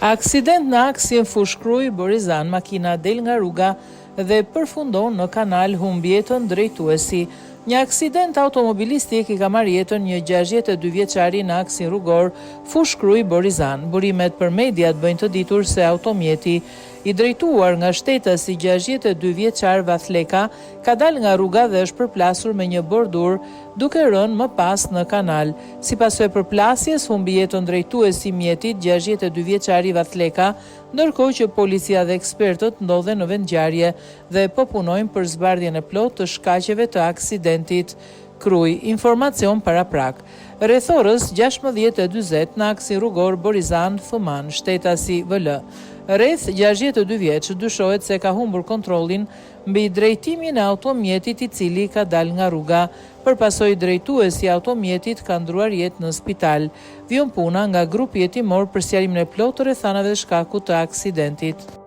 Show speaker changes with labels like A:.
A: Aksident në aksin Fushkruj Borizan, makina del nga rruga dhe përfundon në kanal, humbi jetën drejtuesi. Një aksident automobilistik i ka marrë jetën një 62 vjeçari në aksin rrugor Fushkruj Borizan. Burimet për mediat bëjnë të ditur se automjeti i drejtuar nga shtetësi 62 vjeçar Vathleka ka dal nga rruga dhe është përplasur me një bordur duke rënë më pas në kanal. Si pasojë përplasjes, humbi jetën drejtuesi i mjetit 62 vjeçari Vathleka, ndërkohë që policia dhe ekspertët ndodhen në vendngjarje dhe po punojnë për zbardhjen e plotë të shkaqeve të aksidentit. Kruj, informacion para prak. Rreth orës 16:40 në aksin rrugor Borizan Thuman, shtetasi VL. Rreth 62 vjeç dyshohet se ka humbur kontrollin mbi drejtimin e automjetit i cili ka dal nga rruga. Përpasoj drejtuesi i automjetit ka ndruar jetë në spital. Vjon puna nga grupi hetimor për sqarimin e plotë të rrethanave të shkakut të aksidentit.